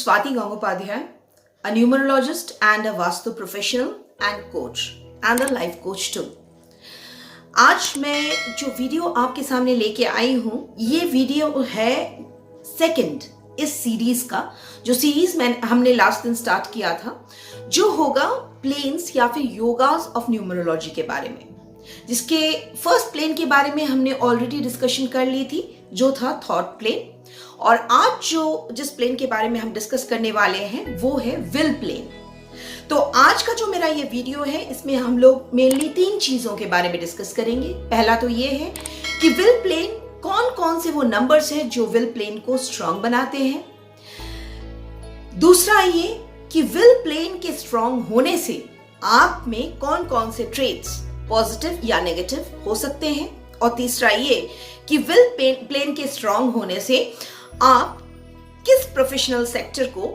Swati Gangopadhyay, a numerologist and a Vastu professional and coach and a life coach too. आज मैं जो video आपके सामने लेके आई हूँ, ये वीडियो है सेकंड इस सीरीज का, जो सीरीज हमने लास्ट दिन स्टार्ट किया था, जो होगा प्लेन्स या फिर योगास ऑफ न्यूमरोलॉजी के बारे में, जिसके फर्स्ट प्लेन के बारे में हमने ऑलरेडी डिस्कशन कर ली थी, जो था थॉट प्लेन। और आज जिस प्लेन के बारे में हम डिस्कस करने वाले हैं वो है विल प्लेन। तो आज का जो मेरा ये वीडियो है, इसमें हम लोग मेनली 3 चीजों के बारे में डिस्कस करेंगे। पहला तो ये है कि विल प्लेन कौन कौन से वो नंबर्स हैं जो विल प्लेन को स्ट्रांग बनाते हैं। दूसरा ये कि विल प्लेन के स्ट्रांग होने से आप में कौन कौन से ट्रेट्स पॉजिटिव या नेगेटिव हो सकते हैं। और तीसरा ये कि विल प्लेन के स्ट्रांग होने से आप किस प्रोफेशनल सेक्टर को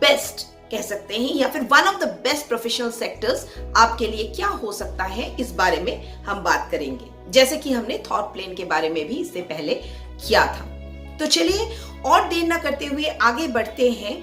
बेस्ट कह सकते हैं, या फिर one of the best professional sectors आपके लिए क्या हो सकता है, इस बारे में हम बात करेंगे, जैसे कि हमने थॉट प्लेन के बारे में भी इससे पहले किया था। तो चलिए और देर ना करते हुए आगे बढ़ते हैं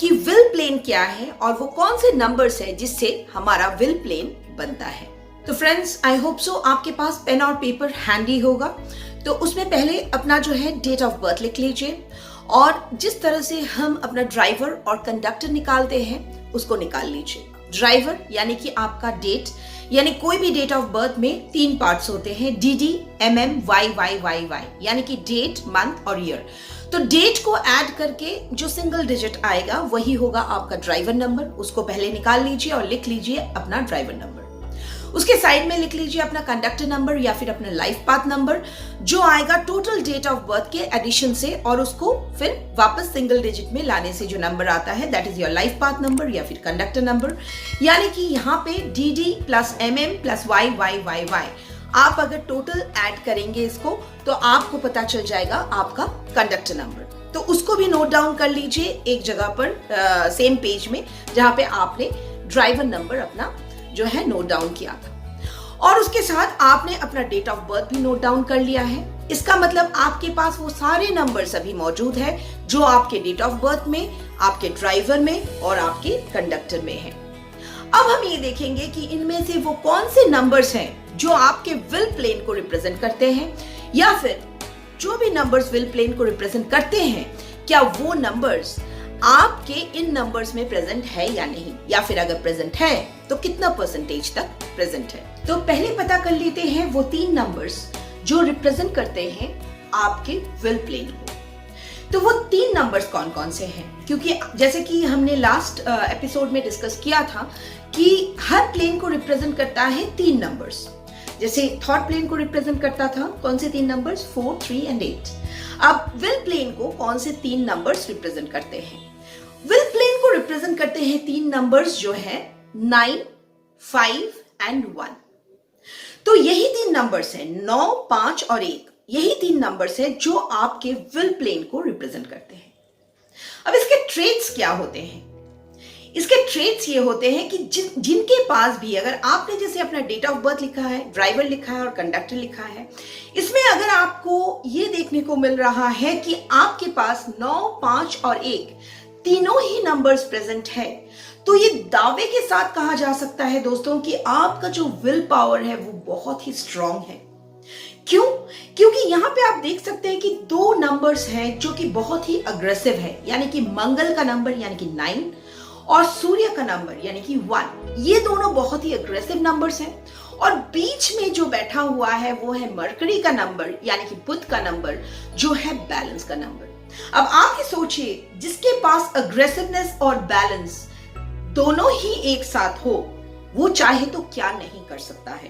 कि विल प्लेन क्या है और वो कौन से नंबर्स है जिससे हमारा विल प्लेन बनता है। तो फ्रेंड्स, आई होप सो आपके पास पेन और पेपर हैंडी होगा। तो उसमें पहले अपना जो है डेट ऑफ बर्थ लिख लीजिए, और जिस तरह से हम अपना ड्राइवर और कंडक्टर निकालते हैं उसको निकाल लीजिए। ड्राइवर यानी कि आपका डेट, यानी कोई भी डेट ऑफ बर्थ में 3 पार्ट्स होते हैं, DD, MM, YYYY, यानी कि डेट, मंथ और ईयर। तो डेट को ऐड करके जो सिंगल डिजिट आएगा वही होगा आपका ड्राइवर नंबर। उसको पहले निकाल लीजिए और लिख लीजिए अपना ड्राइवर नंबर। उसके साइड में लिख लीजिए अपना कंडक्टर नंबर या फिर अपना लाइफ पाथ नंबर, जो आएगा टोटल डेट ऑफ बर्थ के एडिशन से, और उसको फिर वापस सिंगल डिजिट में लाने से जो नंबर आता है that is your life path number या फिर कंडक्टर नंबर। यानी कि यहाँ पे DD plus MM plus YYYY, आप अगर टोटल ऐड करेंगे इसको तो आपको पता चल जाएगा आपका कंडक्टर नंबर। तो उसको भी नोट डाउन कर लीजिए एक जगह पर, सेम पेज में जहाँ पे आपने ड्राइवर नंबर अपना जो है नोट डाउन किया था। और उसके साथ आपने अपना डेट ऑफ बर्थ भी नोट डाउन कर लिया है। इसका मतलब आपके पास वो सारे नंबर्स अभी मौजूद है जो आपके डेट ऑफ बर्थ में, आपके ड्राइवर में और आपके कंडक्टर में है। अब हम ये देखेंगे कि इनमें से वो कौन से नंबर्स हैं जो आपके विल प्लेन को रिप्रेजेंट करते हैं, या फिर जो भी नंबर्स विल प्लेन को रिप्रेजेंट करते हैं, क्या वो नंबर्स आपके इन नंबर्स में प्रेजेंट है या नहीं, या फिर अगर प्रेजेंट है तो कितना परसेंटेज तक प्रेजेंट है। तो पहले पता कर लेते हैं वो 3 नंबर्स जो रिप्रेजेंट करते हैं आपके विल प्लेन को। तो वो 3 नंबर्स कौन कौन से हैं, क्योंकि जैसे कि हमने लास्ट एपिसोड में डिस्कस किया था कि हर प्लेन को रिप्रेजेंट करता है 3 नंबर्स। जैसे थॉट प्लेन को रिप्रेजेंट करता था कौन से 3 नंबर्स, 4, 3 एंड 8। अब विल प्लेन को कौन से 3 नंबर्स रिप्रेजेंट करते हैं? विल प्लेन को रिप्रेजेंट करते हैं 3 नंबर्स जो है 9, 5 एंड 1। तो यही 3 नंबर्स हैं, 9, 5 और 1। यही 3 नंबर्स हैं जो आपके विल प्लेन को रिप्रेजेंट करते हैं। अब इसके ट्रेट्स क्या होते हैं? इसके ट्रेट्स ये होते हैं कि जिनके पास भी, अगर आपने जैसे अपना डेट ऑफ बर्थ लिखा है, ड्राइवर लिखा है और कंडक्टर लिखा है, इसमें अगर आपको ये देखने को मिल रहा है कि आपके पास 9, 5 और 1 तीनों ही नंबर्स प्रेजेंट है, तो ये दावे के साथ कहा जा सकता है दोस्तों कि आपका जो विल पावर है वो बहुत ही स्ट्रांग है। क्यों? क्योंकि यहाँ पे आप देख सकते हैं कि 2 नंबर्स हैं जो कि बहुत ही अग्रेसिव है, यानी कि मंगल का नंबर यानी कि 9 और सूर्य का नंबर यानी कि 1। ये दोनों बहुत ही अग्रेसिव नंबर्स हैं। और बीच में जो बैठा हुआ है वो है मरकरी का नंबर यानी कि बुध का नंबर, जो है बैलेंस का नंबर। अब आप ही सोचिए, जिसके पास अग्रेसिवनेस और बैलेंस दोनों ही एक साथ हो, वो चाहे तो क्या नहीं कर सकता है।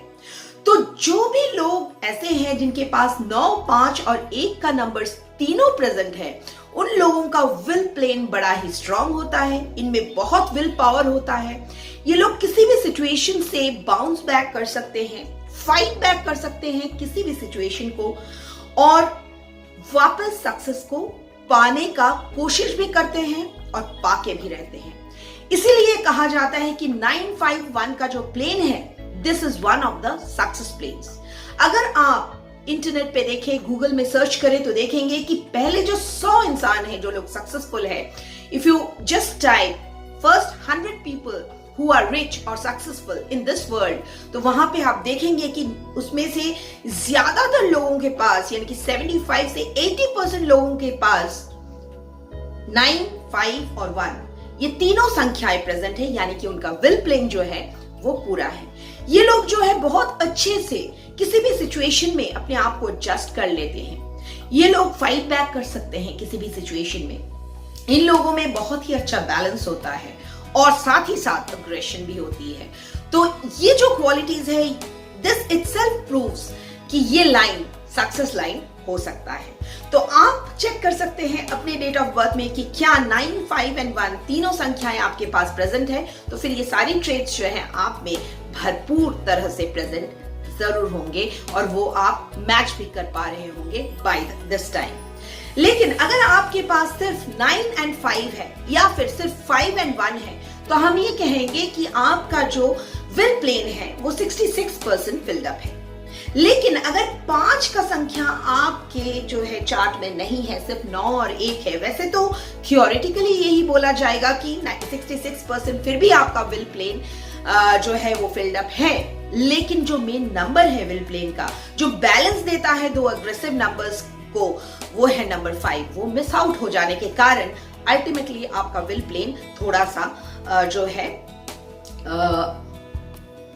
तो जो भी लोग ऐसे हैं जिनके पास 9, 5 और 1 का नंबर तीनों प्रेजेंट है, उन लोगों का विल प्लेन बड़ा ही स्ट्रांग होता है। इनमें बहुत विल पावर होता है। ये लोग किसी भी सिचुएशन से बाउंस बैक कर सकते हैं, फाइट बैक कर सकते हैं किसी भी सिचुएशन को, और वापस सक्सेस को पाने का कोशिश भी करते हैं और पाके भी रहते हैं। इसीलिए कहा जाता है कि 951 का जो प्लेन है, this is one of the success plans. अगर आप इंटरनेट पे देखें, गूगल में सर्च करें तो देखेंगे कि पहले जो 100 इंसान हैं जो लोग सक्सेसफुल है, If you just type first 100 people who are rich or successful in this world, तो वहां पे आप देखेंगे कि उसमें से ज्यादातर लोगों के पास यानी कि 75 से 80% लोगों के पास 9, 5 और 1 ये तीनों संख्याएं प्रेजेंट है, यानी कि उनका विल प्लेन जो है वो पूरा है। ये लोग जो है बहुत अच्छे से किसी भी सिचुएशन में अपने आप को एडजस्ट कर लेते हैं। ये लोग फाइट बैक कर सकते हैं किसी भी सिचुएशन में। इन लोगों में बहुत ही अच्छा बैलेंस होता है और साथ ही साथ अग्रेशन भी होती है। तो ये जो क्वालिटीज है, दिस इटसेल्फ प्रूव्स कि ये लाइन सक्सेस लाइन हो सकता है। तो आप चेक कर सकते हैं अपने डेट ऑफ बर्थ में कि क्या 9, 5 एंड 1 तीनों संख्याएं आपके पास प्रेजेंट है, तो फिर ये सारी ट्रेट्स जो है आप में भरपूर तरह से प्रेजेंट जरूर होंगे और वो आप मैच भी कर पा रहे होंगे बाय दिस टाइम। लेकिन अगर आपके पास सिर्फ 9 एंड 5 है या फिर सिर्फ 5 एंड 1 है, तो हम ये कहेंगे कि आपका जो विल प्लेन है वो 66% फिल्ड अप है। लेकिन अगर 5 का संख्या आपके जो है चार्ट में नहीं है, सिर्फ 9 और 1 है, वैसे तो थियोरेटिकली यही बोला जाएगा कि 66% फिर भी आपका विल प्लेन जो है वो फिल्ड अप है। लेकिन जो मेन नंबर है विल प्लेन का, जो बैलेंस देता है दो अग्रेसिव नंबर्स को, वो है नंबर 5। वो मिस आउट हो जाने के कारण अल्टीमेटली आपका विल प्लेन थोड़ा सा जो है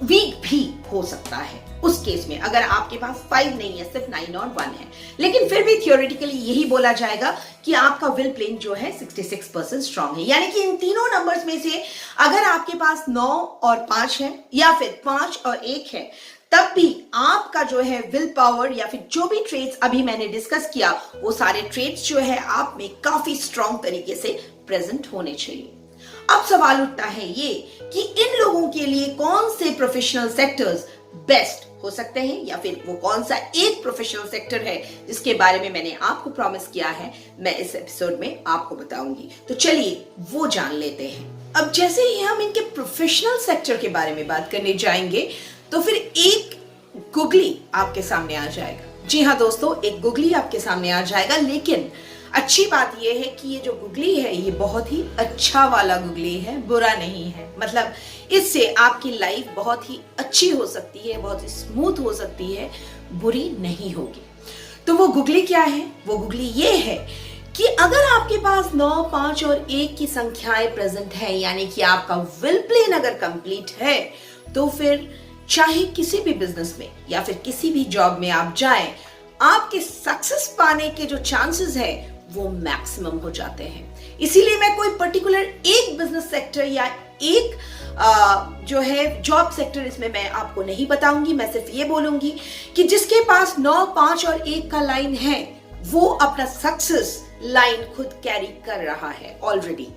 वीक भी हो सकता है उस केस में, अगर आपके पास 5 नहीं है, सिर्फ 9 और 1 है। लेकिन फिर भी थियोरेटिकली यही बोला जाएगा कि आपका विल प्लेन जो है 66% स्ट्रांग है। यानी कि इन तीनों नंबर्स में से अगर आपके पास 9 और 5 है या फिर 5 और 1 है, तब भी आपका जो है विल पावर या फिर जो भी ट्रेट्स अभी मैंने डिस्कस किया, वो सारे ट्रेट्स जो है आप में काफी स्ट्रांग तरीके से प्रेजेंट होने चाहिए। अब सवाल उठता है ये कि इन लोगों के लिए कौन से प्रोफेशनल सेक्टर्स बेस्ट हो सकते हैं, या फिर वो कौन सा एक प्रोफेशनल सेक्टर है जिसके बारे में मैंने आपको प्रॉमिस किया है मैं इस एपिसोड में आपको बताऊंगी। तो चलिए वो जान लेते हैं। अब जैसे ही हम इनके प्रोफेशनल सेक्टर के बारे में बात करने जाएंगे, तो फिर एक गुगली आपके सामने आ जाएगा। जी हाँ दोस्तों, एक गुगली आपके सामने आ जाएगा। लेकिन अच्छी बात यह है कि ये जो गुगली है ये बहुत ही अच्छा वाला गुगली है, बुरा नहीं है। मतलब इससे आपकी लाइफ बहुत ही अच्छी हो सकती है, बहुत ही स्मूथ हो सकती है, बुरी नहीं होगी। तो वो गुगली क्या है? वो गुगली ये है कि अगर आपके पास 9, 5 और 1 की संख्याएं प्रेजेंट है, यानी कि आपका विल प्लेन अगर कंप्लीट है, तो फिर चाहे किसी भी बिजनेस में या फिर किसी भी जॉब में आप जाएं, आपके सक्सेस पाने के जो चांसेस है वो मैक्सिमम हो जाते हैं। इसीलिए मैं कोई पर्टिकुलर एक बिजनेस सेक्टर या एक जो है जॉब सेक्टर इसमें मैं आपको नहीं बताऊंगी। मैं सिर्फ ये बोलूंगी कि जिसके पास 9, 5 और 1 का लाइन है, वो अपना सक्सेस लाइन खुद कैरी कर रहा है ऑलरेडी।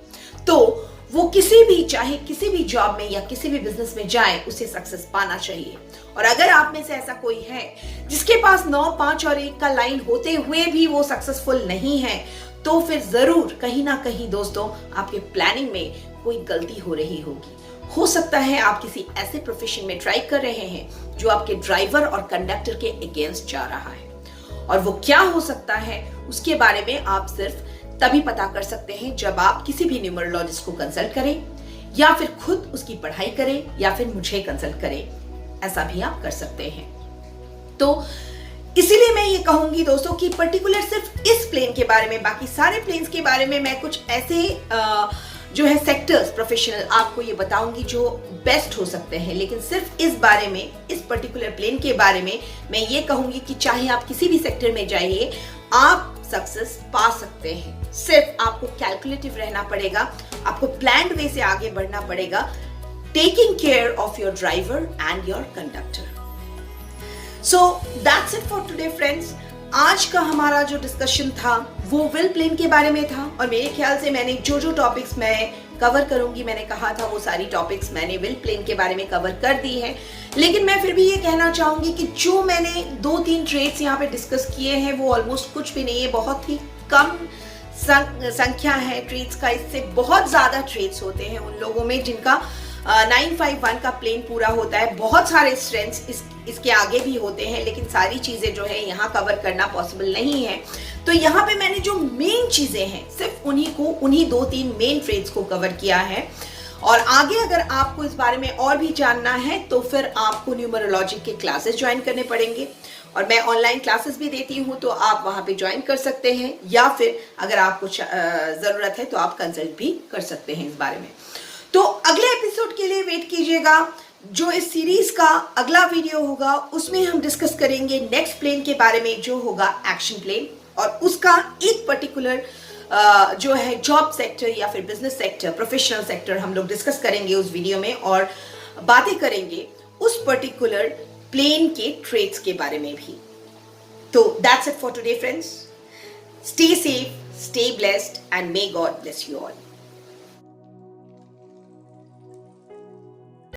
तो वो किसी भी, चाहे किसी भी जॉब में या किसी भी बिजनेस में जाए, उसे सक्सेस पाना चाहिए। और अगर आप में से ऐसा कोई है जिसके पास 9, 5 और 1 का लाइन होते हुए भी वो सक्सेसफुल नहीं है, तो फिर जरूर कहीं ना कहीं दोस्तों आपके प्लानिंग में कोई गलती हो रही होगी। हो सकता है आप किसी ऐसे प्रोफेशन में ट्राई कर रहे हैं जो आपके ड्राइवर और कंडक्टर के अगेंस्ट जा रहा है, और वो क्या हो सकता है उसके बारे में आप सिर्फ तभी पता कर सकते हैं जब आप किसी भी न्यूमरोलॉजिस्ट को कंसल्ट करें, या फिर खुद उसकी पढ़ाई करें, या फिर मुझे कंसल्ट करें। ऐसा भी आप कर सकते हैं। तो इसीलिए मैं ये कहूंगी दोस्तों कि पर्टिकुलर सिर्फ इस प्लेन के बारे में, बाकी सारे प्लेन्स के बारे में मैं कुछ ऐसे जो है सेक्टर्स प्रोफेशनल आपको ये बताऊंगी जो बेस्ट हो सकते हैं। लेकिन सिर्फ इस बारे में, इस पर्टिकुलर प्लेन के बारे में मैं ये कहूंगी कि चाहे आप किसी भी सेक्टर में जाइए, आप सक्सेस पा सकते हैं। सिर्फ आपको कैलकुलेटिव रहना पड़ेगा, आपको प्लान्ड वे से आगे बढ़ना पड़ेगा, taking care of your driver and your conductor. So that's it for today friends. आज का हमारा जो डिस्कशन था वो विल प्लेन के बारे में था, और मेरे ख्याल से मैंने जो टॉपिक्स मैं कवर करूंगी, मैंने कहा था वो सारी टॉपिक्स मैंने विल प्लेन के बारे में कवर कर दी है। लेकिन मैं फिर भी ये कहना चाहूंगी कि जो मैंने 2-3 ट्रेड्स यहाँ पे डिस्कस किए हैं वो ऑलमोस्ट कुछ भी नहीं है, बहुत ही कम संख्या है ट्रेड्स का। इससे बहुत ज्यादा ट्रेड्स होते हैं उन लोगों में जिनका 951 का प्लेन पूरा होता है। बहुत सारे स्ट्रेंथ्स इसके आगे भी होते हैं, लेकिन सारी चीजें जो है यहाँ कवर करना पॉसिबल नहीं है। तो यहाँ पे मैंने जो मेन चीजें हैं सिर्फ उन्हीं 2-3 मेन ट्रेड्स को कवर किया है। और आगे अगर आपको इस बारे में और भी जानना है तो फिर आपको न्यूमरोलॉजी के क्लासेस ज्वाइन करने पड़ेंगे, और मैं ऑनलाइन क्लासेस भी देती हूँ, तो आप वहां पे ज्वाइन कर सकते हैं, या फिर अगर आपको जरूरत है तो आप कंसल्ट भी कर सकते हैं इस बारे में। तो अगले एपिसोड के लिए वेट कीजिएगा। जो इस सीरीज का अगला वीडियो होगा उसमें हम डिस्कस करेंगे नेक्स्ट प्लेन के बारे में, जो होगा एक्शन प्लेन, और उसका एक पर्टिकुलर जो है जॉब सेक्टर या फिर बिजनेस सेक्टर, प्रोफेशनल सेक्टर हम लोग डिस्कस करेंगे उस वीडियो में, और बातें करेंगे उस पर्टिकुलर प्लेन के ट्रेड्स के बारे में भी। तो that's it for today friends. Stay safe, stay blessed, and may God bless you all.